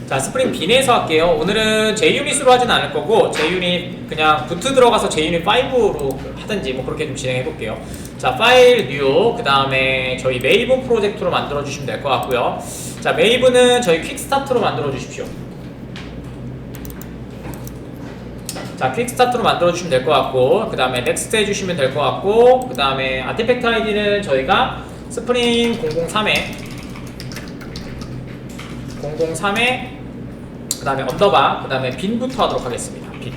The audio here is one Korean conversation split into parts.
자, 스프링 빈에서 할게요. 오늘은 JUnit으로 하진 않을 거고 JUnit 그냥 부트 들어가서 JUnit 5로 하든지 뭐 그렇게 좀 진행해 볼게요. 자, 파일 뉴, 그 다음에 저희 메이븐 프로젝트로 만들어 주시면 될 것 같고요. 자, 메이븐은 저희 퀵스타트로 만들어 주십시오. 자, 퀵스타트로 만들어 주시면 될 것 같고, 그 다음에 넥스트 해주시면 될 것 같고, 그 다음에 아티팩트 아이디는 저희가 스프링 003에 그 다음에 언더바, 그 다음에 빈부터 하도록 하겠습니다. 빈.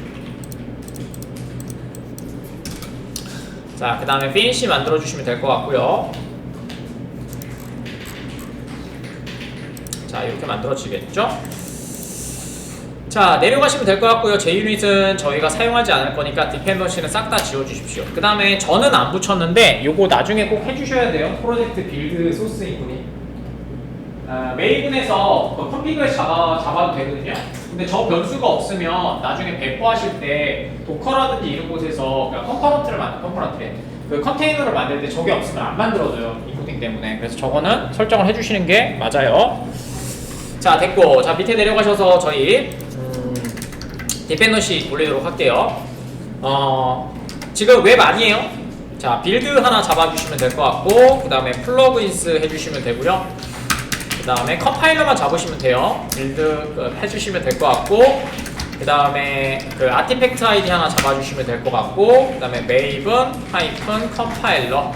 자, 그 다음에 피니시 만들어 주시면 될 것 같고요. 자, 이렇게 만들어지겠죠? 자, 내려가시면 될 것 같고요. JUnit은 저희가 사용하지 않을 거니까 디펜던시는 싹 다 지워주십시오. 그 다음에 저는 안 붙였는데 요거 나중에 꼭 해주셔야 돼요. 프로젝트 빌드 소스 인분이 메이븐에서 그 컨피그를 잡아도 되거든요. 근데 저 변수가 없으면 나중에 배포하실 때 도커라든지 이런 곳에서 그 컨테이너를 만들 때 저게 없으면 안 만들어져요. 인코딩 때문에. 그래서 저거는 설정을 해주시는 게 맞아요. 자, 됐고, 자, 밑에 내려가셔서 저희 디펜던시 올리도록 할게요. 지금 웹 아니에요. 자, 빌드 하나 잡아주시면 될 것 같고, 그 다음에 플러그인스 해주시면 되고요. 그 다음에 컴파일러만 잡으시면 돼요. 빌드 해주시면 될 것 같고, 그 다음에 그 아티팩트 아이디 하나 잡아주시면 될 것 같고, 그 다음에 메이븐 하이픈 컴파일러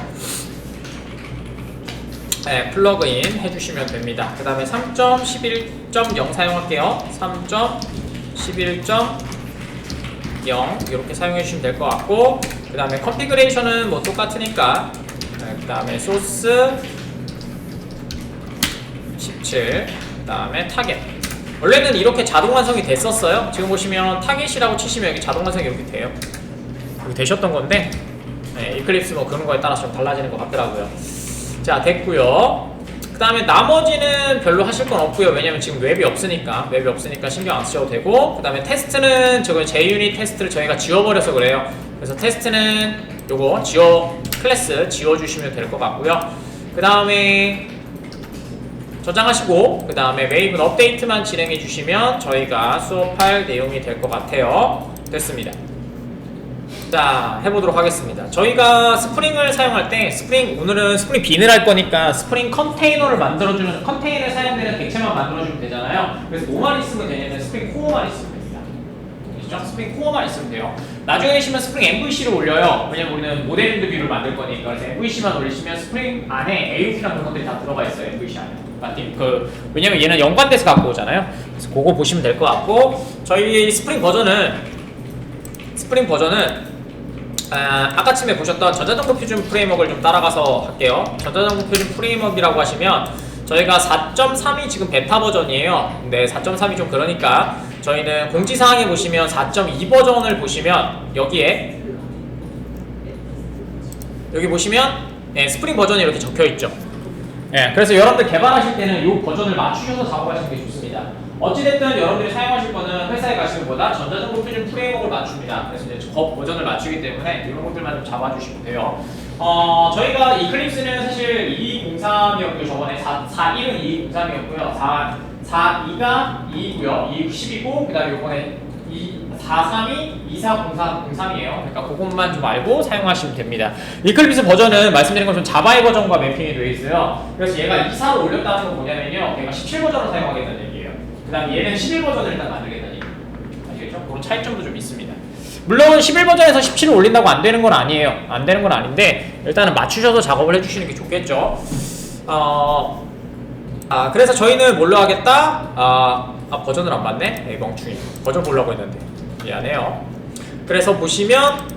네, 플러그인 해주시면 됩니다. 그 다음에 3.11.0 사용할게요. 3.11.0 이렇게 사용해 주시면 될 것 같고, 그 다음에 컨피그레이션은 뭐 똑같으니까, 네, 그 다음에 소스 17, 그 다음에 타겟. 원래는 이렇게 자동 완성이 됐었어요. 지금 보시면 타겟이라고 치시면 여기 자동 완성이 이렇게 돼요. 이렇게 되셨던 건데, 네, 이클립스 뭐 그런 거에 따라서 좀 달라지는 것 같더라고요. 자, 됐고요. 그 다음에 나머지는 별로 하실 건 없고요. 왜냐면 지금 웹이 없으니까 신경 안 쓰셔도 되고, 그 다음에 테스트는 저거 JUnit 테스트를 저희가 지워버려서 그래요. 그래서 테스트는 요거 클래스 지워주시면 될 것 같고요. 그 다음에 저장하시고, 그 다음에 메이븐 업데이트만 진행해 주시면 저희가 수업할 내용이 될 것 같아요. 됐습니다. 자, 해보도록 하겠습니다. 저희가 스프링을 사용할 때 오늘은 스프링 빈을 할 거니까 스프링 컨테이너를 만들어주는, 컨테이너에 사용되는 객체만 만들어주면 되잖아요. 그래서 뭐만 있으면 되냐면 스프링 코어만 있으면 됩니다. 아시죠? 스프링 코어만 있으면 돼요. 나중에 계시면 스프링 MVC를 올려요. 왜냐면 우리는 모델 뷰를 만들 거니까. 그래서 MVC만 올리시면 스프링 안에 AUT랑 그런 것들이 다 들어가 있어요. MVC 안에. 왜냐면 얘는 연관돼서 갖고 오잖아요. 그래서 그거 보시면 될 것 같고, 저희 스프링 버전은 아까쯤에 보셨던 전자정보 표준 프레임워크를 좀 따라가서 할게요. 전자정보 표준 프레임워크라고 하시면 저희가 4.3이 지금 베타 버전이에요. 근데 4.3이 좀 그러니까 저희는 공지사항에 보시면 4.2 버전을 보시면 여기 보시면 네, 스프링 버전이 이렇게 적혀있죠. 네, 그래서 여러분들 개발하실 때는 이 버전을 맞추셔서 작업하시는 게 좋습니다. 어찌됐든 여러분들이 사용하실 거는 회사에 가시는 보다 전자정보 표준 프레임워크를 맞춥니다. 그래서 이제 그 버전을 맞추기 때문에 이런 것들만 좀 잡아주시면 돼요. 저희가 이클립스는 사실 2203이었고요. 저번에 41은 2203이었고요. 42가 2이고요. 210이고, 그 다음에 이번에 432, 2403이에요. 그러니까 그것만 좀 알고 사용하시면 됩니다. 이클립스 버전은 말씀드린 것처럼 자바의 버전과 매핑이 되어 있어요. 그래서 얘가 24로 올렸다는 건 뭐냐면요, 얘가 17 버전을 사용하겠다는 얘기예요. 그 다음에 얘는 11 버전을 일단 만들겠다는 얘기예요. 아시겠죠? 그런 차이점도 좀 있습니다. 물론 11 버전에서 17을 올린다고 안 되는 건 아니에요. 안 되는 건 아닌데 일단은 맞추셔서 작업을 해주시는 게 좋겠죠. 그래서 저희는 뭘로 하겠다? 버전을 안 봤네? 에이, 멍충이. 버전 보려고 했는데 미안해요. 그래서 보시면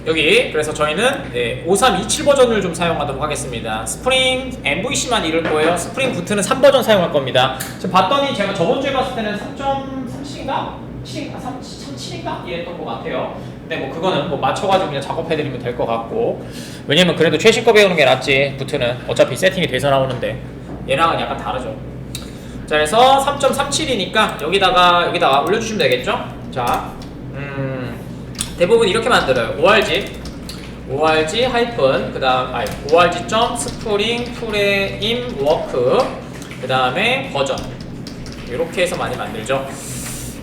여기, 그래서 저희는 5327 버전을 좀 사용하도록 하겠습니다. 스프링 MVC만 이룰 거예요. 스프링 부트는 3버전 사용할 겁니다. 지금 봤더니 제가 저번주에 봤을 때는 3.37인가? 3.7인가? 이랬던 것 같아요. 근데 뭐 그거는 뭐 맞춰가지고 그냥 작업해드리면 될 것 같고, 왜냐면 그래도 최신 거 배우는 게 낫지. 부트는 어차피 세팅이 돼서 나오는데 얘랑은 약간 다르죠. 자, 그래서 3.37이니까 여기다가 올려주시면 되겠죠? 자, 대부분 이렇게 만들어요. org 하이픈 org.spring 프레임워크 그 다음에 버전 이렇게 해서 많이 만들죠.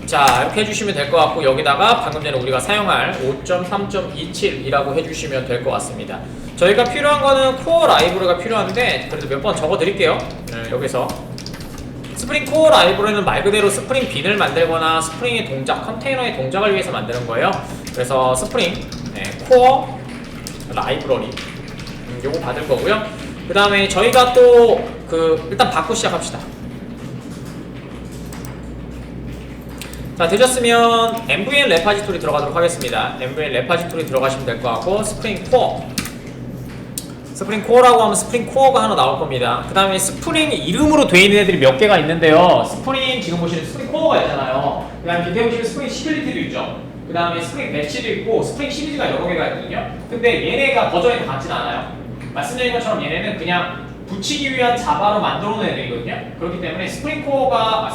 자, 이렇게 해주시면 될 것 같고, 여기다가 방금 전에 우리가 사용할 5.3.27이라고 해주시면 될 것 같습니다. 저희가 필요한 거는 코어 라이브러리가 필요한데, 그래도 몇 번 적어 드릴게요. 여기서 스프링 코어 라이브러리는 말 그대로 스프링 빈을 만들거나 스프링의 동작, 컨테이너의 동작을 위해서 만드는 거예요. 그래서 스프링 코어 라이브러리 요거 받을 거고요. 그 다음에 저희가 또 일단 받고 시작합시다. 자, 되셨으면 MVN 레파지토리 들어가도록 하겠습니다. MVN 레파지토리 들어가시면 될 것 같고, 스프링 코어라고 하면 스프링 코어가 하나 나올 겁니다. 그 다음에 스프링 이름으로 되어 있는 애들이 몇 개가 있는데요. 스프링 지금 보시는 스프링 코어가 있잖아요. 그 다음에 밑에 보시면 스프링 시빌리티도 있죠. 그 다음에 스프링 배치도 있고 스프링 시리즈가 여러 개가 있거든요. 근데 얘네가 버전이 다 같진 않아요. 말씀드린 것처럼 얘네는 그냥 붙이기 위한 자바로 만들어 놓은 애들이거든요. 그렇기 때문에 스프링 코어가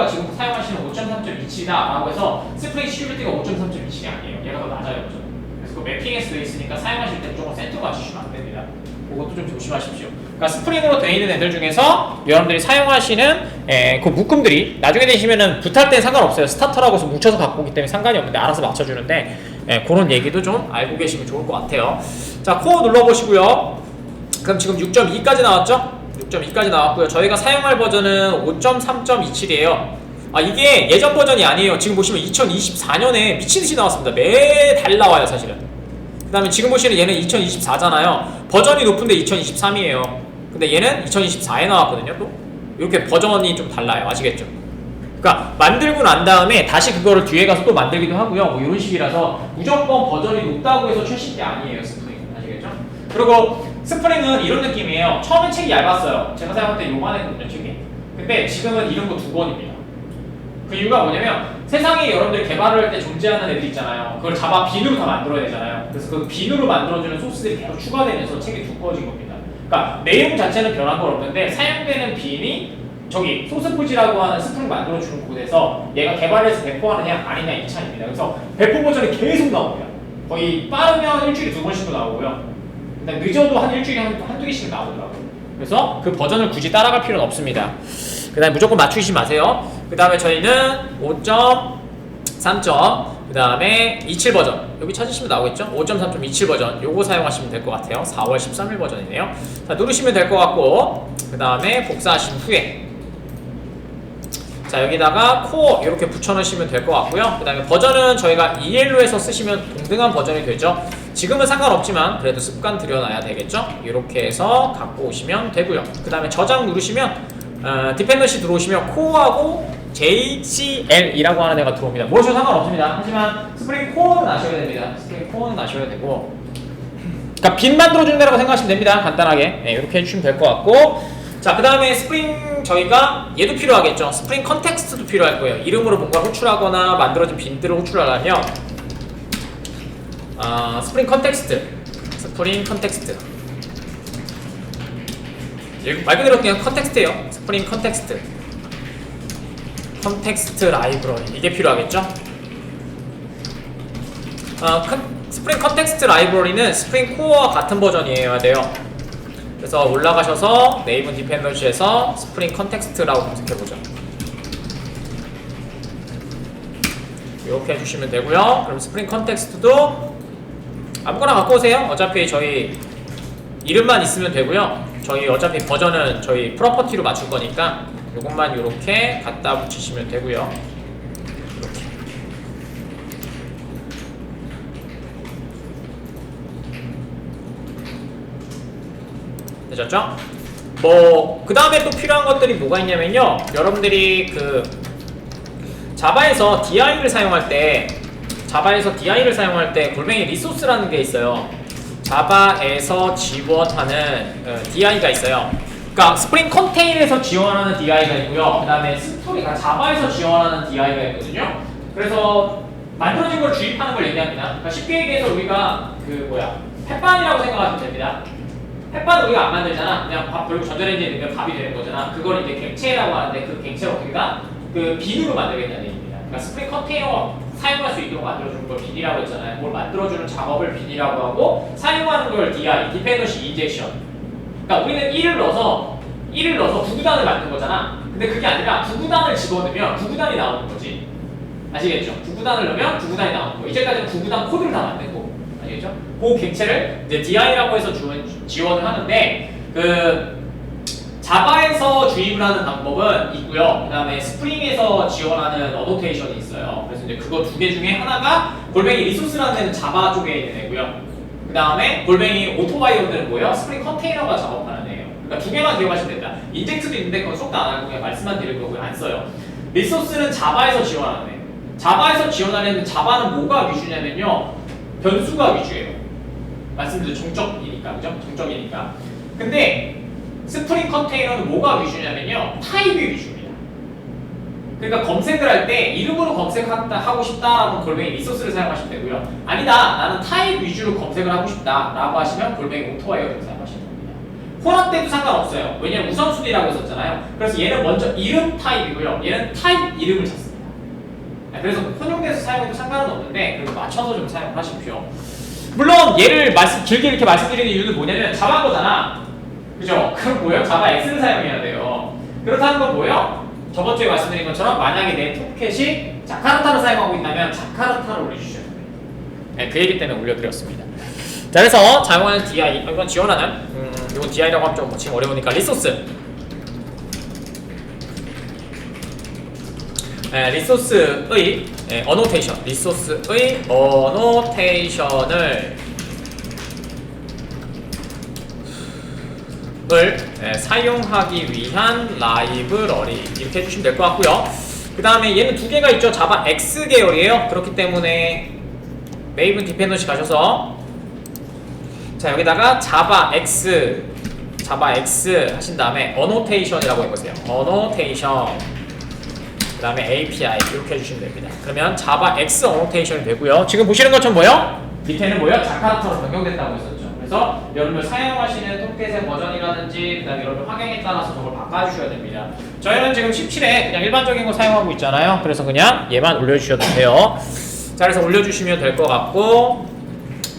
지금 사용하시는 5.3.27이다라고 해서 스프링 시큐리티가 5.3.27이 아니에요. 얘가 더 낮아요. 그래서 그 매핑에서 되어 있으니까 사용하실 때 조금 센터 맞추시면 안 됩니다. 그것도 좀 조심하십시오. 그러니까 스프링으로 되어 있는 애들 중에서 여러분들이 사용하시는 그 묶음들이 나중에 되시면은 붓할 때는 상관없어요. 스타터라고 해서 묻혀서 갖고 오기 때문에 상관이 없는데 알아서 맞춰주는데 그런 얘기도 좀 알고 계시면 좋을 것 같아요. 자, 코어 눌러보시고요. 그럼 지금 6.2까지 나왔죠? 6.2까지 나왔고요. 저희가 사용할 버전은 5.3.27이에요. 아, 이게 예전 버전이 아니에요. 지금 보시면 2024년에 미친듯이 나왔습니다. 매달 나와요, 사실은. 그 다음에 지금 보시는 얘는 2024잖아요. 버전이 높은데 2023이에요. 근데 얘는 2024에 나왔거든요, 또. 이렇게 버전이 좀 달라요. 아시겠죠? 그러니까 만들고 난 다음에 다시 그거를 뒤에 가서 또 만들기도 하고요. 뭐 이런 식이라서 무조건 버전이 높다고 해서 최신 게 아니에요, 스프링. 아시겠죠? 그리고 스프링은 이런 느낌이에요. 처음엔 책이 얇았어요. 제가 사용할 때 요만했거든요, 책이. 근데 지금은 이런 거 2권입니다. 그 이유가 뭐냐면 세상에 여러분들이 개발을 할 때 존재하는 애들 있잖아요. 그걸 자바 빈으로 다 만들어야 되잖아요. 그래서 그 빈으로 만들어주는 소스들이 계속 추가되면서 책이 두꺼워진 겁니다. 그러니까 내용 자체는 변한 건 없는데 사용되는 빈이 저기 소스포지라고 하는 스프링 만들어주는 곳에서 얘가 개발해서 배포하느냐 아니냐 이 차이입니다. 그래서 배포 버전이 계속 나옵니다. 거의 빠르면 일주일에 2번씩도 나오고요. 근데 늦어도 한 일주일에 한두 개씩 나오더라고요. 그래서 그 버전을 굳이 따라갈 필요는 없습니다. 그 다음에 무조건 맞추시지 마세요. 그 다음에 저희는 5.3. 그 다음에 27 버전 여기 찾으시면 나오겠죠? 5.3.27 버전 요거 사용하시면 될 것 같아요. 4월 13일 버전이네요. 자, 누르시면 될 것 같고 그 다음에 복사하신 후에 자, 여기다가 코어 이렇게 붙여넣으시면 될 것 같고요. 그 다음에 버전은 저희가 EL로 해서 쓰시면 동등한 버전이 되죠. 지금은 상관없지만 그래도 습관 들여놔야 되겠죠. 이렇게 해서 갖고 오시면 되고요. 그 다음에 저장 누르시면 디펜던시 들어오시면 코어하고 JCL이라고 하는 애가 들어옵니다. 뭐셔도 상관없습니다. 하지만 스프링 코어는 아셔야 됩니다. 스프링 코어는 아셔야 되고 그러니까 빈 만들어주는 데라고 생각하시면 됩니다. 간단하게 이렇게 해주시면 될 것 같고 자, 그 다음에 스프링 저희가 얘도 필요하겠죠. 스프링 컨텍스트도 필요할 거예요. 이름으로 뭔가 호출하거나 만들어진 빈들을 호출하려면 스프링 컨텍스트 말 그대로 그냥 컨텍스트예요. 스프링 컨텍스트 라이브러리 이게 필요하겠죠. 스프링 컨텍스트 라이브러리는 스프링 코어와 같은 버전이어야 돼요. 그래서 올라가셔서 네이버 디펜던시에서 스프링 컨텍스트라고 검색해보죠. 이렇게 해주시면 되고요. 그럼 스프링 컨텍스트도 아무거나 갖고 오세요. 어차피 저희 이름만 있으면 되고요. 저희 어차피 버전은 저희 프로퍼티로 맞출 거니까 이것만 이렇게 갖다 붙이시면 되고요. 이렇게. 되셨죠? 그 다음에 또 필요한 것들이 뭐가 있냐면요. 여러분들이 자바에서 DI를 사용할 때 골뱅이 리소스라는 게 있어요. 자바에서 지원하는 DI가 있어요. 그러니까 스프링 컨테인에서 지원하는 DI가 있고요. 그 다음에 자바에서 지원하는 DI가 있거든요. 그래서 만들어진 걸 주입하는 걸 얘기합니다. 그러니까 쉽게 얘기해서 우리가 햇반이라고 생각하시면 됩니다. 햇반은 우리가 안 만들잖아. 그냥 밥 돌리고 전자레인지에 넣으면 밥이 되는 거잖아. 그걸 이제 갱체라고 하는데 그 갱체를 어떻게다 빈으로 만들겠다는 얘기입니다. 그러니까 스프링 컨테이너 사용할 수 있도록 만들어주는 걸 빈이라고 했잖아요. 뭘 만들어주는 작업을 빈이라고 하고 사용하는 걸 DI, 디펜던시 인젝션. 그러니까 우리는 1을 넣어서 구구단을 만든 거잖아. 근데 그게 아니라 구구단을 집어넣으면 구구단이 나오는 거지. 아시겠죠? 구구단을 넣으면 구구단이 나오는 거. 이제까지는 구구단 코드를 다 만든 거고. 아시겠죠? 그 객체를 이제 DI라고 해서 지원을 하는데 자바에서 주입을 하는 방법은 있고요. 그 다음에 스프링에서 지원하는 어노테이션이 있어요. 그래서 이제 그거 두 개 중에 하나가 골뱅이 리소스라는 데는 자바 쪽에 있는 애고요. 그 다음에 골뱅이 오토바이오들은 뭐예요? 스프링 컨테이너가 작업하는 애예요. 그러니까 두 개만 기억하시면 됩니다. 인젝트도 있는데 그건 속도 안 하고 그냥 말씀만 드릴 거고요. 안 써요. 리소스는 자바에서 지원하는 애. 자바에서 지원하는 자바는 뭐가 위주냐면요. 변수가 위주예요. 말씀드린 정적이니까, 그죠? 정적이니까. 근데 스프링 컨테이너는 뭐가 위주냐면요. 타입이 위주입니다. 그러니까 검색을 할 때 이름으로 검색하고 싶다라면 골뱅이 리소스를 사용하시면 되고요. 아니다, 나는 타입 위주로 검색을 하고 싶다라고 하시면 골뱅이 오토바이오를 사용하시면 됩니다. 혼합 때도 상관없어요. 왜냐면 우선순위라고 했었잖아요. 그래서 얘는 먼저 이름 타입이고요. 얘는 타입 이름을 찾습니다. 그래서 혼용돼서 사용해도 상관은 없는데 그래도 맞춰서 좀 사용을 하십시오. 물론 얘를 길게 이렇게 말씀드리는 이유는 뭐냐면 자바 거잖아. 그죠? 그럼 뭐예요? 자바 X를 사용해야 돼요. 그렇다는 건 뭐예요? 저번 주에 말씀드린 것처럼 만약에 내 토켓이 자카르타를 사용하고 있다면 자카르타를 올려주셔야 돼요. 네, 그 얘기 때문에 올려드렸습니다. 자, 그래서 사용하는 DI, 이건 지원하는 이건 DI라고 하면 좀 지금 어려우니까 리소스. 리소스의 어노테이션, 리소스의 어노테이션을 사용하기 위한 라이브러리 이렇게 해주시면 될 것 같고요. 그 다음에 얘는 두 개가 있죠. 자바 X 계열이에요. 그렇기 때문에 메이븐 디펜던시 가셔서 자 여기다가 자바 X 하신 다음에 어노테이션이라고 해보세요. 어노테이션 그 다음에 API 이렇게 해주시면 됩니다. 그러면 자바 X 어노테이션이 되고요. 지금 보시는 것처럼 뭐요? 밑에는 뭐요? 자카르타로 변경됐다고 했었죠. 그래서 여러분들 사용하시는 토켓의 버전이라든지 그 다음에 여러분 환경에 따라서 저걸 바꿔주셔야 됩니다. 저희는 지금 17에 그냥 일반적인 거 사용하고 있잖아요. 그래서 그냥 얘만 올려주셔도 돼요. 자, 그래서 올려주시면 될 것 같고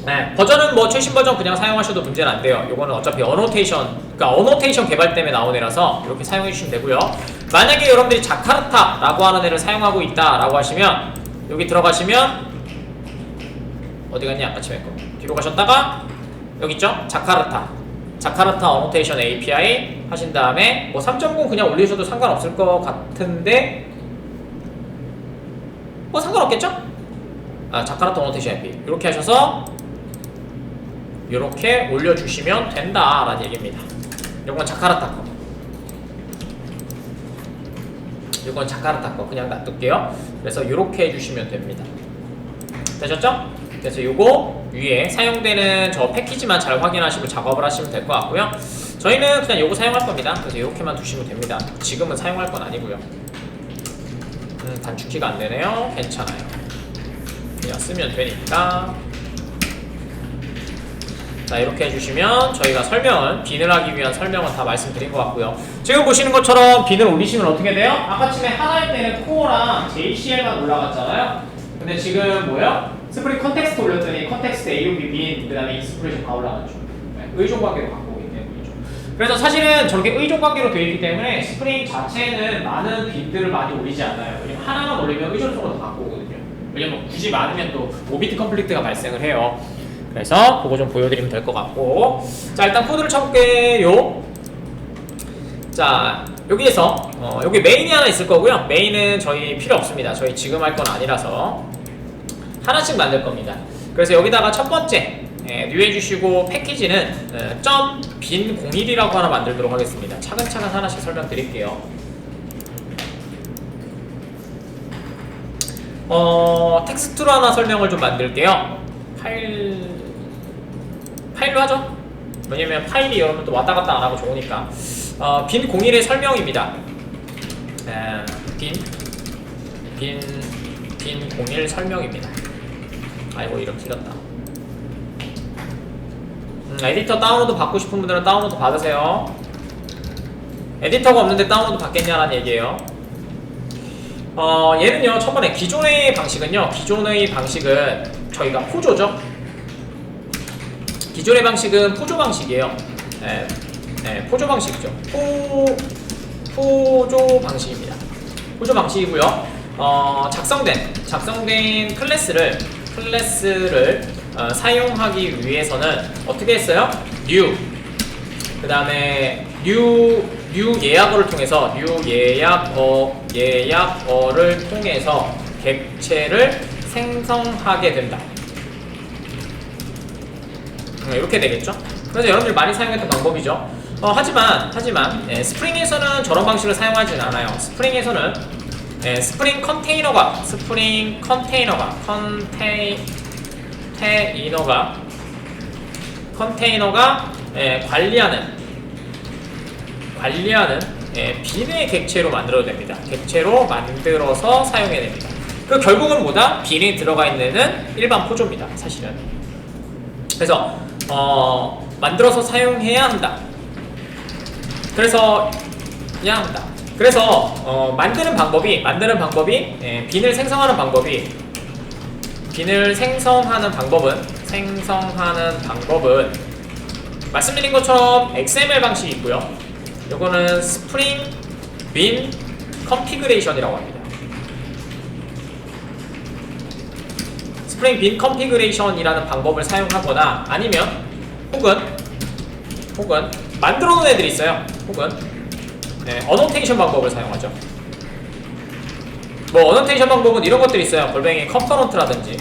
네, 버전은 뭐 최신 버전 그냥 사용하셔도 문제는 안 돼요. 요거는 어차피 어노테이션, 그러니까 어노테이션 개발 때문에 나온 애라서 이렇게 사용해 주시면 되고요. 만약에 여러분들이 자카르타라고 하는 애를 사용하고 있다라고 하시면 여기 들어가시면 어디 갔냐? 아까 처음에 거 뒤로 가셨다가 여기 있죠? 자카르타 어노테이션 API 하신 다음에 뭐 3.0 그냥 올리셔도 상관없을 것 같은데 뭐 상관없겠죠? 자카르타 어노테이션 API 이렇게 하셔서 이렇게 올려주시면 된다라는 얘기입니다. 이건 자카르타 거. 이건 자카르타 거 그냥 놔둘게요. 그래서 이렇게 해주시면 됩니다. 되셨죠? 그래서 요거 위에 사용되는 저 패키지만 잘 확인하시고 작업을 하시면 될 것 같고요. 저희는 그냥 요거 사용할 겁니다. 그래서 이렇게만 두시면 됩니다. 지금은 사용할 건 아니고요. 단축키가 안 되네요. 괜찮아요. 그냥 쓰면 되니까. 자, 이렇게 해주시면 저희가 설명은 빈을 하기 위한 설명은 다 말씀드린 것 같고요. 지금 보시는 것처럼 빈을 올리시면 어떻게 돼요? 아까 처음에 하나일 때는 코어랑 JCL만 올라갔잖아요. 근데 지금 뭐예요? 스프링 컨텍스트 올렸더니 컨텍스트 AOB 빈, 그 다음에 익스프레션 다 올라갔죠. 네, 의존 관계로 갖고 오기 때문이죠. 그래서 사실은 저렇게 의존 관계로 되어 있기 때문에 스프링 자체는 많은 빈들을 많이 올리지 않아요. 왜냐면 하나만 올리면 의존성을 더 갖고 오거든요. 왜냐면 굳이 많으면 또 오비트 컴플리트가 발생을 해요. 그래서 그거 좀 보여드리면 될 것 같고, 자 일단 코드를 쳐볼게요. 자 여기에서 여기 메인이 하나 있을 거고요. 메인은 저희 필요 없습니다. 저희 지금 할 건 아니라서 하나씩 만들 겁니다. 그래서 여기다가 첫 번째 뉴 해주시고 패키지는 .bin01이라고 하나 만들도록 하겠습니다. 차근차근 하나씩 설명드릴게요. 텍스트로 하나 설명을 좀 만들게요. 파일로 하죠. 왜냐면 파일이 여러분 또 왔다 갔다 안 하고 좋으니까. 빈 01의 설명입니다. 빈 01 설명입니다. 아이고 이름 틀렸다. 에디터 다운로드 받고 싶은 분들은 다운로드 받으세요. 에디터가 없는데 다운로드 받겠냐라는 얘기예요. 얘는요 첫번에 기존의 방식은 저희가 포조죠. 기존의 방식은 포조 방식이에요. 포조 방식이죠. 포조 방식입니다. 포조 방식이고요. 작성된 클래스를 사용하기 위해서는 어떻게 했어요? new 그 다음에 new 예약어를 통해서 예약어를 통해서 객체를 생성하게 된다. 이렇게 되겠죠? 그래서 여러분들이 많이 사용했던 방법이죠. 하지만 스프링에서는 저런 방식을 사용하지는 않아요. 스프링에서는 스프링 컨테이너가 관리하는 빈의 객체로 만들어도 됩니다. 객체로 만들어서 사용해야 됩니다. 그 결국은 뭐다? 빈에 들어가 있는 일반 포조입니다. 사실은. 그래서 만들어서 사용해야 한다. 그래서 만드는 방법이 빈을 생성하는 방법은 말씀드린 것처럼 XML 방식이 있고요. 요거는 스프링 빈 컨피그레이션이라고 합니다. 스프링 빈 컨피그레이션이라는 방법을 사용하거나 아니면 혹은 만들어 놓은 애들이 있어요. 어노테이션 방법을 사용하죠. 어노테이션 방법은 이런 것들이 있어요. 골뱅이 컴포넌트라든지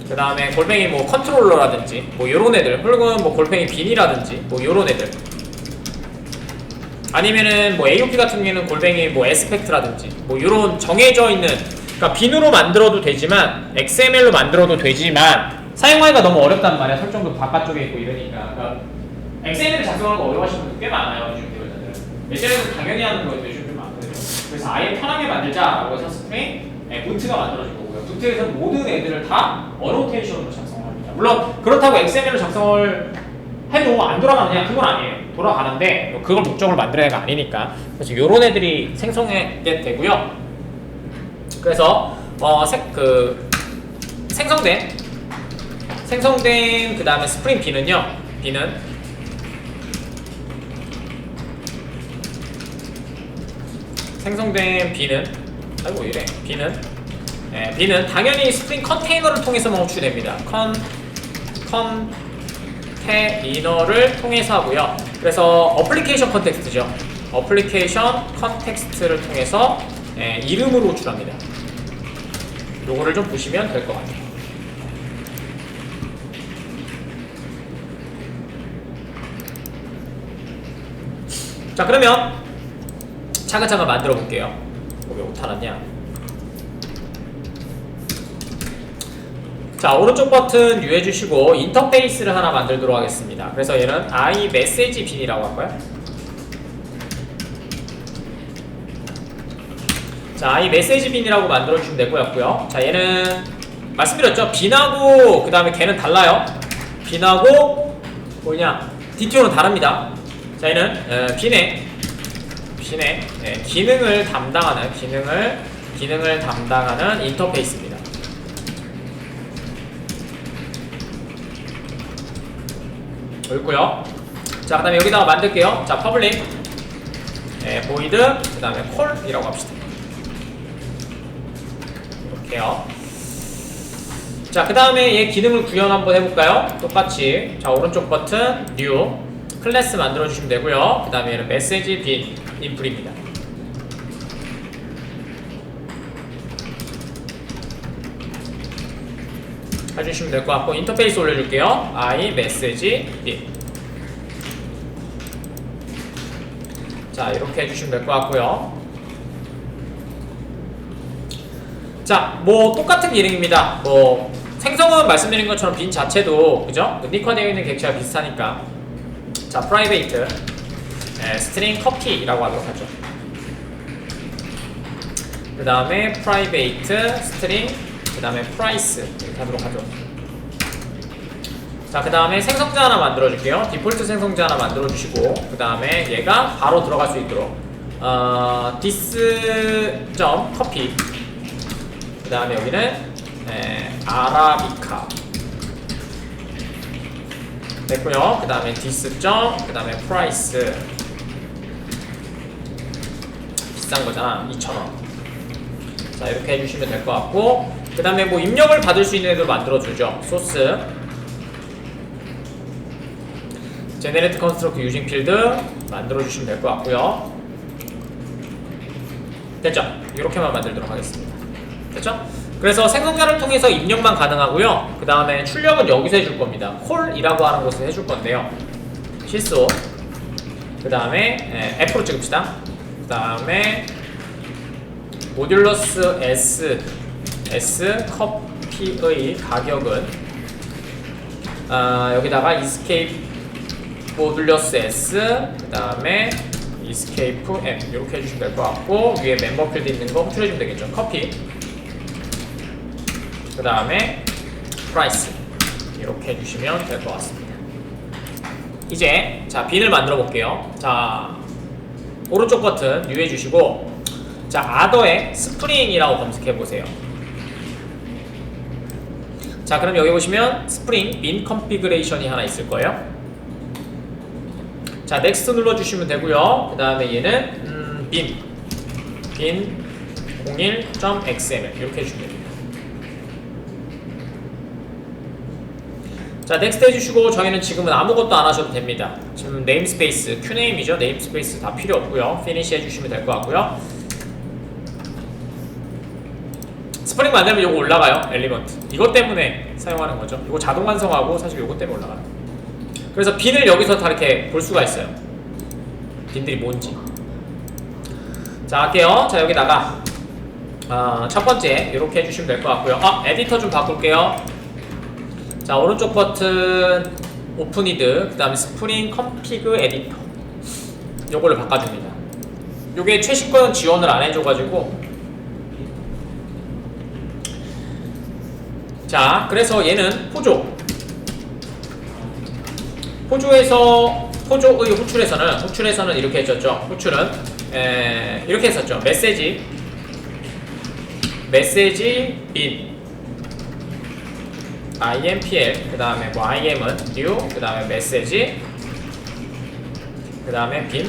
그 다음에 골뱅이 컨트롤러라든지 요런 애들, 혹은 골뱅이 빈이라든지 요런 애들, 아니면은 AOP 같은 경우에는 골뱅이 에스펙트라든지 요런 정해져 있는, 그러니까 빈으로 만들어도 되지만 XML로 만들어도 되지만 사용하기가 너무 어렵단 말이야. 설정도 바깥쪽에 있고 이러니까. 그러니까 XML을 작성하는 거 어려워하시는 분들 꽤 많아요. 요즘 대회자들. 예전에는 당연히 하는 거예요. 요즘 좀 많거든요. 그래서 아예 편하게 만들자라고 해서 스프링 부트가 만들어진 거고요. 부트에서는 모든 애들을 다 어노테이션으로 작성합니다. 물론 그렇다고 XML로 작성을 해도 안 돌아가느냐? 그건 아니에요. 돌아가는데 그걸 목적으로 만드는 애가 아니니까. 그래서 요런 애들이 생성하게 되고요. 그래서 생성된 그 다음에 스프링 B는요. 생성된 B는 B는 당연히 스프링 컨테이너를 통해서만 호출됩니다. 컨테이너를 통해서 하고요. 그래서 어플리케이션 컨텍스트죠. 어플리케이션 컨텍스트를 통해서 이름으로 호출합니다. 요거를 좀 보시면 될 것 같아요. 자, 그러면 차근차근 만들어 볼게요. 왜 못하놨냐? 자, 오른쪽 버튼 유해 주시고 인터페이스를 하나 만들도록 하겠습니다. 그래서 얘는 iMessage 빈이라고 할까요? 자, iMessage 빈이라고 만들어 주시면 되고요. 자, 얘는 말씀드렸죠? 빈하고 그 다음에 걔는 달라요. 빈하고 DTO는 다릅니다. 자, 얘는 빈의 기능을 담당하는 인터페이스입니다. 있고요. 자, 그 다음에 여기다가 만들게요. 자, public void 그 다음에 call이라고 합시다. 이렇게요. 자, 그 다음에 얘 기능을 구현 한번 해볼까요? 똑같이 자, 오른쪽 버튼 new 클래스 만들어 주시면 되고요. 그 다음에 얘는 message bin input입니다. 해주시면 될 것 같고 인터페이스 올려줄게요. iMessage bin. 자, 이렇게 해주시면 될 것 같고요. 자, 똑같은 기능입니다. 생성은 말씀드린 것처럼 빈 자체도 그죠? 닉화되어 있는 객체와 비슷하니까. 자, private string copy라고 하도록 하죠. 그 다음에 private string 그 다음에 price 이렇게 하도록 하죠. 자, 그 다음에 생성자 하나 만들어 줄게요. 디폴트 생성자 하나 만들어 주시고 그 다음에 얘가 바로 들어갈 수 있도록 this.copy 그 다음에 여기는 아라비카 됐고요. 그 다음에 this. 그 다음에 price 비싼 거잖아. 2,000원. 자, 이렇게 해주시면 될 것 같고, 그 다음에 뭐 입력을 받을 수 있는 애들 만들어주죠. 소스 제네레이트 컨스트럭트 유징 필드 만들어주시면 될 것 같고요. 됐죠? 이렇게만 만들도록 하겠습니다. 됐죠? 그래서 생성자를 통해서 입력만 가능하고요. 그 다음에 출력은 여기서 해줄 겁니다. 콜이라고 하는 곳에서 해줄 건데요. 실수. 그 다음에 F로 찍읍시다. 그 다음에 모듈러스 S 커피의 가격은 여기다가 escape 모듈러스 S 그 다음에 escape M 이렇게 해주시면 될 것 같고, 위에 멤버 필드 있는 거 호출해주면 되겠죠. 커피 그 다음에 price 이렇게 해주시면 될 것 같습니다. 이제 자 빈을 만들어 볼게요. 자 오른쪽 버튼 new 해주시고, 자 other에 스프링이라고 검색해 보세요. 자 그럼 여기 보시면 스프링 빈 컨피그레이션이 하나 있을 거예요. 자 next 눌러주시면 되고요. 그 다음에 얘는 빈 01.xml 이렇게 해주시면 됩니다. 자 next 해주시고, 저희는 지금은 아무것도 안 하셔도 됩니다. 지금 네임스페이스 qname이죠. 네임스페이스 다 필요 없고요. finish 해주시면 될 것 같고요. 스프링 만들면 이거 올라가요. 엘리먼트 이것 때문에 사용하는 거죠. 이거 자동 완성하고 사실 이것 때문에 올라가요. 그래서 빈을 여기서 다 이렇게 볼 수가 있어요. 빈들이 뭔지. 자 할게요. 자 여기다가 첫 번째 이렇게 해주시면 될 것 같고요. 에디터 좀 바꿀게요. 자 오른쪽 버튼 오픈이드 그 다음에 스프링 컨피그 에디터 요거를 바꿔줍니다. 요게 최신 거는 지원을 안 해줘가지고, 자 그래서 얘는 포조의 호출에서는 이렇게 했었죠. 호출은 이렇게 했었죠. 메시지 빈 impl 그 다음에 뭐 im은 new 그 다음에 메시지 그 다음에 빈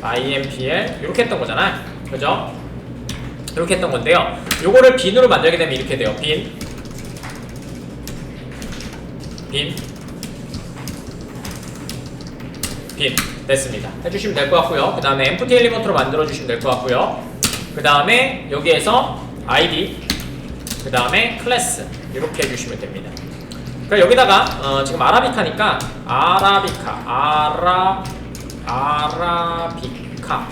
impl 이렇게 했던 거잖아요. 그죠? 이렇게 했던 건데요. 요거를 빈으로 만들게 되면 이렇게 돼요. 빈 됐습니다. 해주시면 될 것 같고요. 그 다음에 empty 엘리먼트로 만들어 주시면 될 것 같고요. 그 다음에 여기에서 id 그 다음에 클래스 이렇게 해주시면 됩니다. 그러니까 여기다가 지금 아라비카니까 아라비카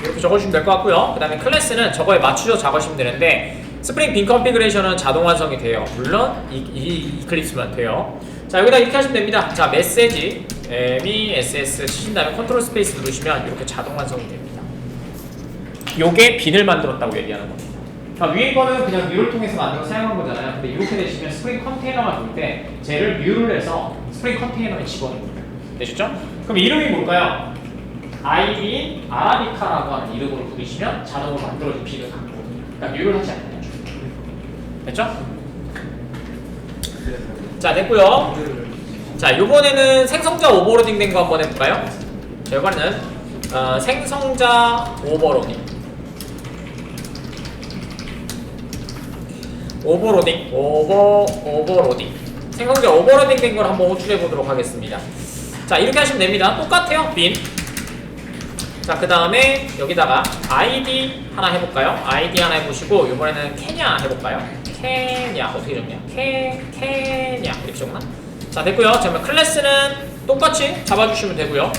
이렇게 적어주시면 될 것 같고요. 그 다음에 클래스는 저거에 맞추셔서 적으시면 되는데, 스프링 빈 컨피그레이션은 자동 완성이 돼요. 물론 이클립스만 돼요. 자 여기다 이렇게 하시면 됩니다. 자 메시지 MESS 치신 다음에 컨트롤 스페이스 누르시면 이렇게 자동 완성이 됩니다. 요게 빈을 만들었다고 얘기하는 겁니다. 그러니까 위에 거는 그냥 뮤를 통해서 만들어 사용한 거잖아요. 근데 이렇게 되시면 스프링 컨테이너가 돌 때 쟤를 뮤를 해서 스프링 컨테이너에 집어넣습니다. 되셨죠? 그럼 이름이 뭘까요? 아이빈 아라비카라고 하는 이름으로 부르시면 자동으로 만들어진 빈을 갖고 옵니다. 그러니까 뮤를 하지 않아요. 됐죠? 자 됐고요. 자 요번에는 생성자 오버로딩 된 거 한번 해볼까요? 자 이번에는 생성자 오버로딩 생성자 오버로딩 된 걸 한번 호출해 보도록 하겠습니다. 자 이렇게 하시면 됩니다. 똑같아요. 빈. 자 그 다음에 여기다가 id 하나 해볼까요? id 하나 해보시고, 이번에는 케냐 해볼까요? 케냐 어떻게 적냐? 케냐 이렇게 적나? 자 됐고요. 자 그러면 클래스는 똑같이 잡아주시면 되고요.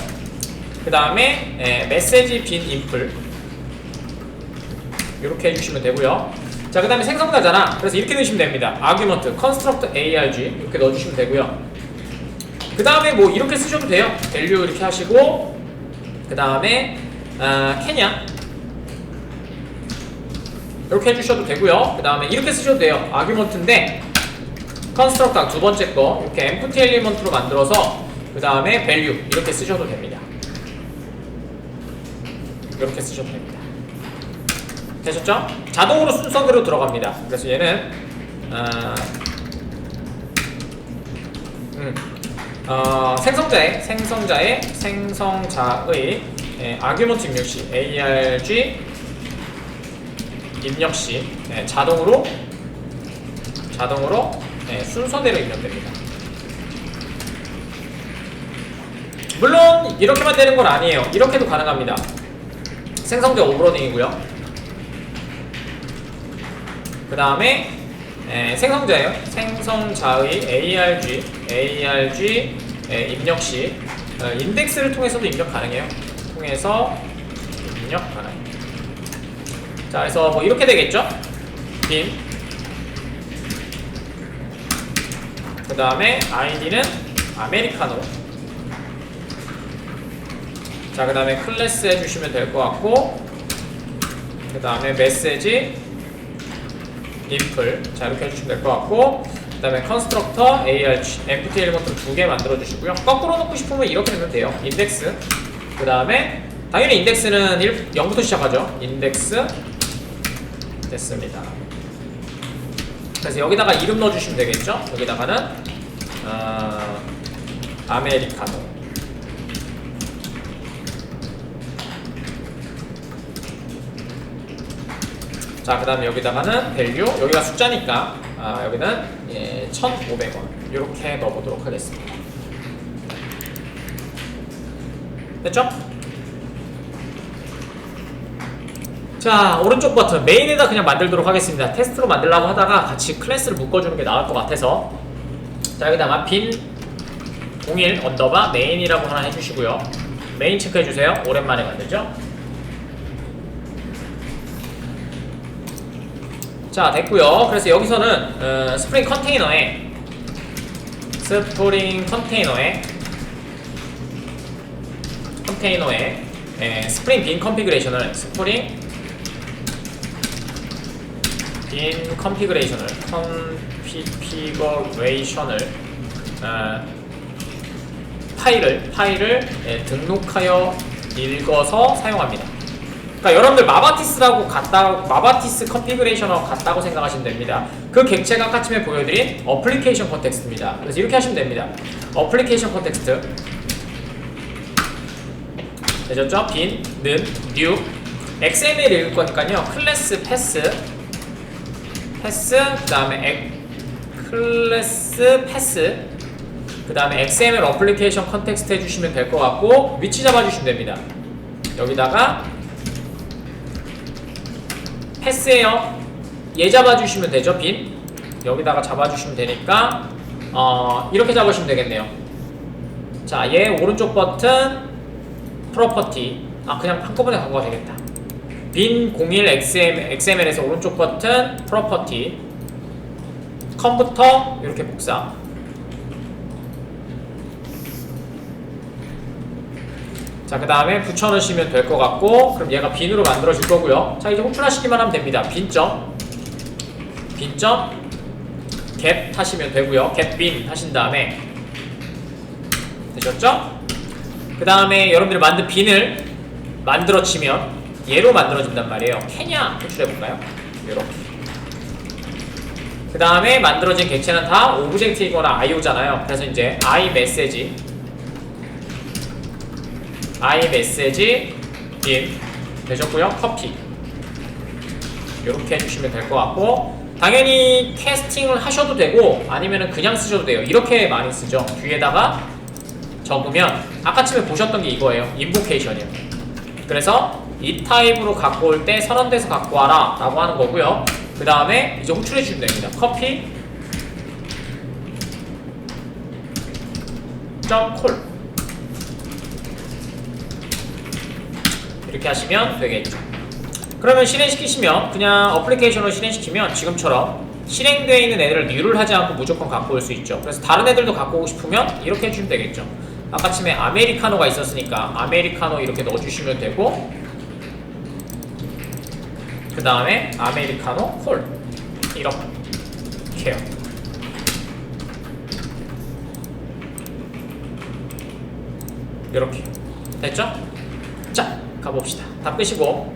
그 다음에 메시지 빈 인플 이렇게 해주시면 되고요. 자 그 다음에 생성자잖아. 그래서 이렇게 넣으시면 됩니다. 아규먼트 construct arg 이렇게 넣어주시면 되고요. 그 다음에 뭐 이렇게 쓰셔도 돼요. value 이렇게 하시고, 그 다음에 케냐 이렇게 해주셔도 되고요. 그 다음에 이렇게 쓰셔도 돼요. 아규먼트인데 컨스트럭터 두 번째 거 이렇게 empty 엘리먼트로 만들어서 그 다음에 value 이렇게 쓰셔도 됩니다. 이렇게 쓰셔도 됩니다. 되셨죠? 자동으로 순서대로 들어갑니다. 그래서 얘는 생성자의 아규먼트 입력시 arg 입력시 자동으로 순서대로 입력됩니다. 물론 이렇게만 되는 건 아니에요. 이렇게도 가능합니다. 생성자 오버로딩이고요. 그 다음에 생성자예요. 생성자의 arg 입력시 인덱스를 통해서도 입력 가능해요. 통해서 입력 가능. 자, 그래서 뭐 이렇게 되겠죠? 빈. 그 다음에 id는 아메리카노. 자, 그 다음에 클래스 해주시면 될 것 같고, 그 다음에 메시지 인플. 자, 이렇게 해주시면 될 것 같고, 그 다음에 컨스트럭터 arg empty 엘리먼트를 2개 만들어 주시고요. 거꾸로 놓고 싶으면 이렇게 되면 돼요. 인덱스. 그 다음에 당연히 인덱스는 0부터 시작하죠. 인덱스 됐습니다. 그래서 여기다가 이름 넣어주시면 되겠죠. 여기다가는 아메리카노. 자, 그 다음에 여기다가는 밸류, 여기가 숫자니까 여기는 1,500원 이렇게 넣어보도록 하겠습니다. 됐죠? 자, 오른쪽 버튼 메인에다 그냥 만들도록 하겠습니다. 테스트로 만들려고 하다가 같이 클래스를 묶어주는 게 나을 것 같아서, 자, 여기다가 빈 01 언더바 메인이라고 하나 해주시고요. 메인 체크해주세요. 오랜만에 만들죠? 자, 됐고요. 그래서 여기서는 스프링 컨테이너에 스프링 빈 컨피그레이션을 파일을 등록하여 읽어서 사용합니다. 그러니까 여러분들 마바티스 컨피그레이션하고 같다고 생각하시면 됩니다. 그 객체가 아까 전에 보여드린 어플리케이션 컨텍스트입니다. 그래서 이렇게 하시면 됩니다. 어플리케이션 컨텍스트 되셨죠? 빈, 는, new XML 읽을 거니까요. 클래스 패스 그 다음에 클래스 패스 그 다음에 XML 어플리케이션 컨텍스트 해주시면 될 것 같고, 위치 잡아주시면 됩니다. 여기다가 패스예요. 얘 잡아주시면 되죠. 빈 여기다가 잡아주시면 되니까 이렇게 잡으시면 되겠네요. 자, 얘 오른쪽 버튼 프로퍼티 그냥 한꺼번에 갖고 가도 되겠다. 빈 01 XML에서 오른쪽 버튼 프로퍼티 컴부터 이렇게 복사. 자, 그 다음에 붙여넣으시면 될 것 같고, 그럼 얘가 빈으로 만들어질 거고요. 자, 이제 호출하시기만 하면 됩니다. 빈점 get 하시면 되고요. get bin 하신 다음에 되셨죠? 그 다음에 여러분들이 만든 빈을 만들어 치면 얘로 만들어진단 말이에요. 캐냐 호출해볼까요? 이렇게. 그 다음에 만들어진 객체는 다 오브젝트이거나 IO잖아요. 그래서 이제 iMessage 빈 되셨고요. 커피 이렇게 해주시면 될 것 같고, 당연히 캐스팅을 하셔도 되고 아니면은 그냥 쓰셔도 돼요. 이렇게 많이 쓰죠. 뒤에다가 적으면 아까 처음에 보셨던 게 이거예요. 인보케이션이에요. 그래서 이 타입으로 갖고 올 때 선언돼서 갖고 와라 라고 하는 거고요. 그 다음에 이제 호출해 주시면 됩니다. 커피 콜 이렇게 하시면 되겠죠. 그러면 실행시키시면, 그냥 어플리케이션으로 실행시키면 지금처럼 실행되어 있는 애들을 뉴를 하지 않고 무조건 갖고 올 수 있죠. 그래서 다른 애들도 갖고 오고 싶으면 이렇게 해주시면 되겠죠. 아까 처음에 아메리카노가 있었으니까 아메리카노 이렇게 넣어주시면 되고, 그 다음에 아메리카노 콜 이렇게요. 이렇게 됐죠? 자, 가봅시다. 다 끄시고,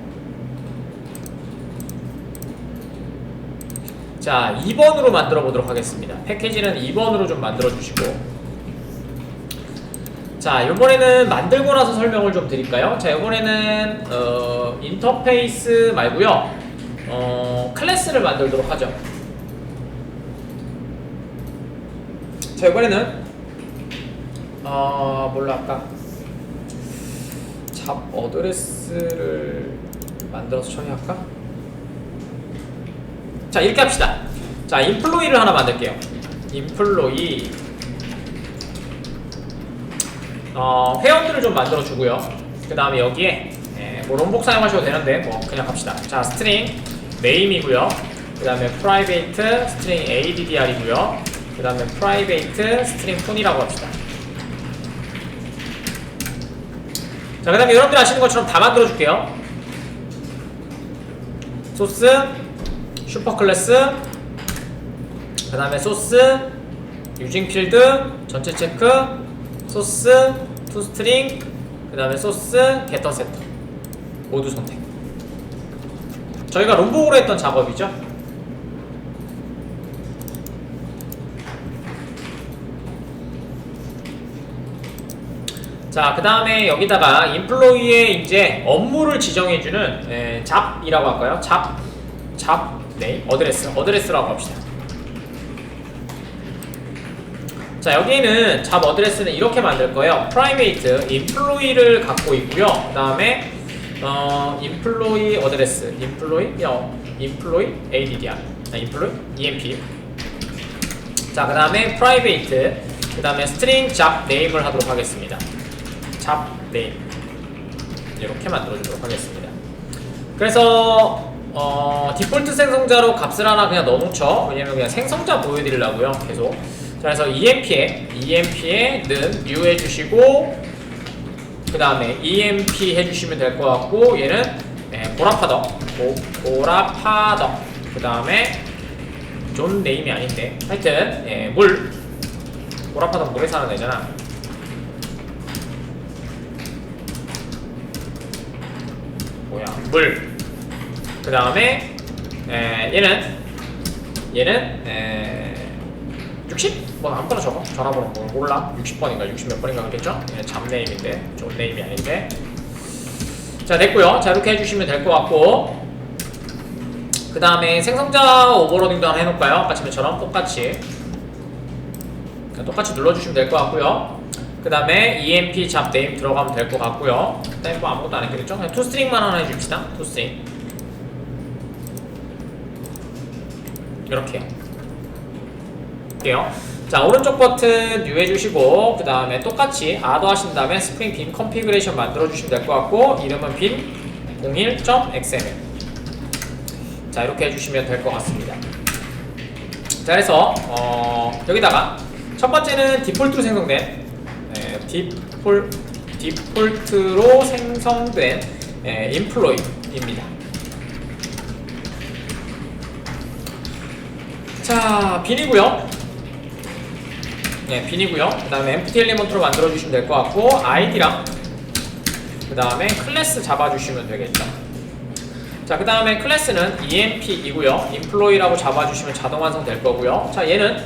자, 2번으로 만들어 보도록 하겠습니다. 패키지는 2번으로 좀 만들어 주시고, 자, 이번에는 만들고 나서 설명을 좀 드릴까요? 자, 이번에는 인터페이스 말고요. 클래스를 만들도록 하죠. 자, 이번에는 뭘로 할까? 잡 어드레스를 만들어서 처리할까? 자, 이렇게 합시다. 자, 인플로이를 하나 만들게요. 인플로이 회원들을 좀 만들어 주고요. 그 다음에 여기에 뭐 롬복 사용하셔도 되는데 뭐 그냥 갑시다. 자, 스트링 네임이고요. 그 다음에 프라이베이트 스트링 addr이고요. 그 다음에 프라이베이트 스트링 푼이라고 합시다. 자, 그 다음에 여러분들 아시는 것처럼 다 만들어 줄게요. 소스 슈퍼클래스, 그 다음에 소스 유징 필드 전체 체크, 소스 투스트링, 그 다음에 소스 게터 세터 모두 선택. 저희가 롬복으로 했던 작업이죠. 자, 그 다음에 여기다가 인플로이의 이제 업무를 지정해주는 잡이라고 할까요? 잡 네, 어드레스라고 합시다. 자, 여기는 잡 어드레스는 이렇게 만들 거예요. 프라이베이트 인플로이를 갖고 있고요. 그 다음에 인플로이 어드레스, 인플로이 addr, 인플로이 emp. 자, 그 다음에 프라이베이트, 그 다음에 스트링 잡 네임을 하도록 하겠습니다. 잡 네임 이렇게 만들어주도록 하겠습니다. 그래서 디폴트 생성자로 값을 하나 그냥 넣어놓죠. 왜냐면 그냥 생성자 보여드리려고요. 계속. 자, 그래서 EMP에는 new 해주시고, 그 다음에 EMP 해주시면 될 것 같고, 얘는 보라파덕, 그 다음에 존 네임이 아닌데, 하여튼 물, 보라파덕 물에 사는 애잖아. 뭐야, 물. 그 다음에 얘는 60? 뭐 아무거나 적어. 전화번호 뭐 몰라. 60번인가 60 몇 번인가 그렇겠죠? 얘는 잡네임인데 존 네임이 아닌데. 자, 됐고요. 자, 이렇게 해주시면 될 것 같고, 그 다음에 생성자 오버로딩도 하나 해놓을까요? 아까 처럼 똑같이 눌러주시면 될 것 같고요. 그 다음에 EMP 잡 네임 들어가면 될 것 같고요. 그 다음에 뭐 아무것도 안 했겠죠? 그냥 투스트링만 하나 해줍시다. 투스트링 이렇게요. 자, 오른쪽 버튼 new 해주시고, 그 다음에 똑같이 add 하신 다음에 스프링 빔 컨피그레이션 만들어 주시면 될 것 같고, 이름은 빔 01.xml. 자, 이렇게 해주시면 될 것 같습니다. 자, 그래서 여기다가 첫 번째는 디폴트로 생성된 디폴트로 생성된 인플로이입니다. 자, 빈이고요. 네, 빈이고요. 그 다음에 empty element로 만들어주시면 될 것 같고, id랑 그 다음에 클래스 잡아주시면 되겠죠. 자, 그 다음에 클래스는 emp이고요. employee라고 잡아주시면 자동 완성 될 거고요. 자, 얘는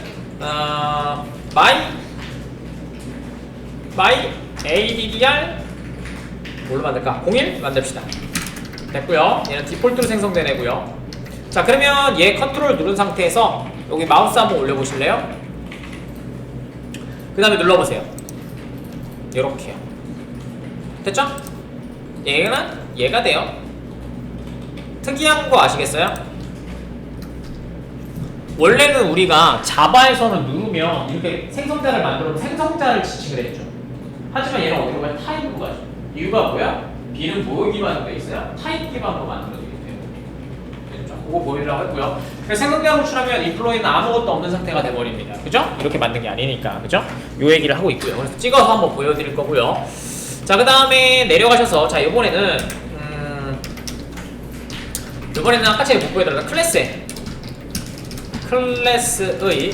my addr 뭘로 만들까? 01 만듭시다. 됐고요. 얘는 디폴트로 생성된 애고요. 자, 그러면 얘 컨트롤 누른 상태에서 여기 마우스 한번 올려보실래요? 그 다음에 눌러보세요. 요렇게요. 됐죠? 얘가 돼요. 특이한 거 아시겠어요? 원래는 우리가 자바에서는 누르면 이렇게 생성자를 만들어 생성자를 지칭을 했죠. 하지만 얘는 어디로 가요? 타입으로 가죠. 이유가 뭐야? B는 뭐 기반으로 돼 있어요? 타입 기반으로 만들어지기 때문에. 됐죠? 그거 보이려고 했고요. 그래서 생성자로 추라면 인플로이는 아무것도 없는 상태가 돼버립니다. 그죠? 이렇게 만든 게 아니니까. 그죠? 요 얘기를 하고 있고요. 그래서 찍어서 한번 보여드릴 거고요. 자, 그 다음에 내려가셔서, 자, 이번에는 아까 제가 못 보여드렸던 클래스의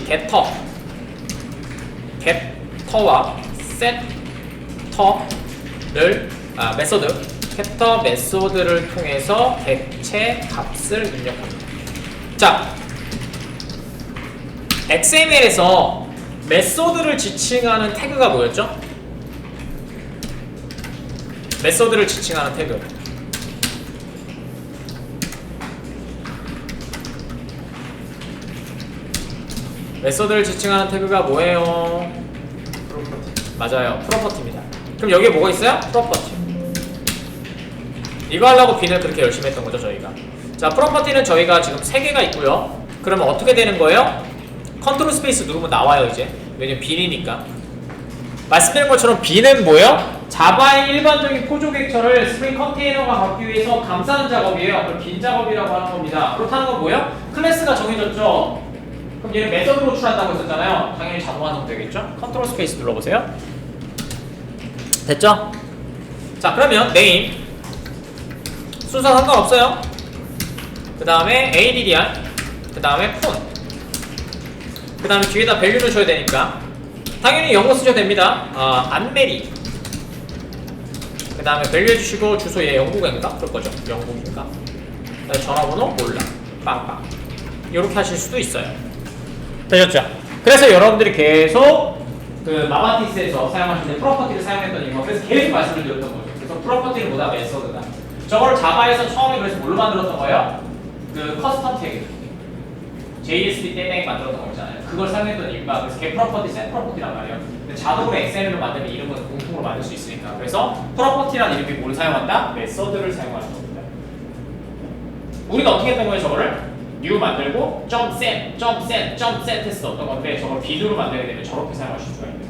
gett와 setter를 메소드 getter 메소드를 통해서 객체 값을 입력합니다. 자, XML에서 메소드를 지칭하는 태그가 뭐였죠? 메서드를 지칭하는 태그. 메서드를 지칭하는 태그가 뭐예요? 맞아요. 프로퍼티입니다. 그럼 여기에 뭐가 있어요? 프로퍼티. 이거 하려고 빈을 그렇게 열심히 했던 거죠, 저희가. 자, 프로퍼티는 저희가 지금 3개가 있고요. 그러면 어떻게 되는 거예요? 컨트롤 스페이스 누르면 나와요, 이제. 왜냐면 빈이니까. 말씀드린 것처럼 빈은 뭐예요? 자바의 일반적인 포조 객처를 스프링 컨테이너가 갖기 위해서 감싸는 작업이에요. 그걸 빈 작업이라고 하는 겁니다. 그렇다는 건 뭐예요? 클래스가 정해졌죠? 그럼 얘는 메서드로 호출한다고 했었잖아요. 당연히 자동 완성되겠죠? 컨트롤 스페이스 눌러보세요. 됐죠? 자, 그러면 name 순서 상관없어요. 그 다음에 addr, 그 다음에 폰, 그 다음에 뒤에다 value 넣으셔야 되니까 당연히 영어 쓰셔도 됩니다. 안메리, 그 다음에 value 해주시고 주소 얘 영국인가? 그럴 거죠. 영국인가? 전화번호 몰라. 빵빵. 이렇게 하실 수도 있어요. 되셨죠? 그래서 여러분들이 계속 그 마바티스에서 사용하실 때 프로퍼티를 사용했던 이유가 그래서 계속 말씀을 드렸던 거죠. 그래서 프로퍼티는 뭐다? 메서드다. 저걸 자바에서 처음에 그래서 뭘로 만들었던 거예요? 그 커스텀 태그 JSP 땡땡이 만들었던 거 있잖아요. 그걸 사용했던 이유가 그래서 get 프로퍼티, set 프로퍼티란 말이에요. 근데 자동으로 XML로 만들면 이름은 공통으로 만들 수 있으니까 그래서 프로퍼티라는 이름이 뭘 사용한다? 메서드를 사용하는 겁니다. 우리가 어떻게 했던 거예요? 저거를 new 만들고 점셋 했어 어떤 건데 저걸 빈으로 만들게 되면 저렇게 사용하실 수가 있는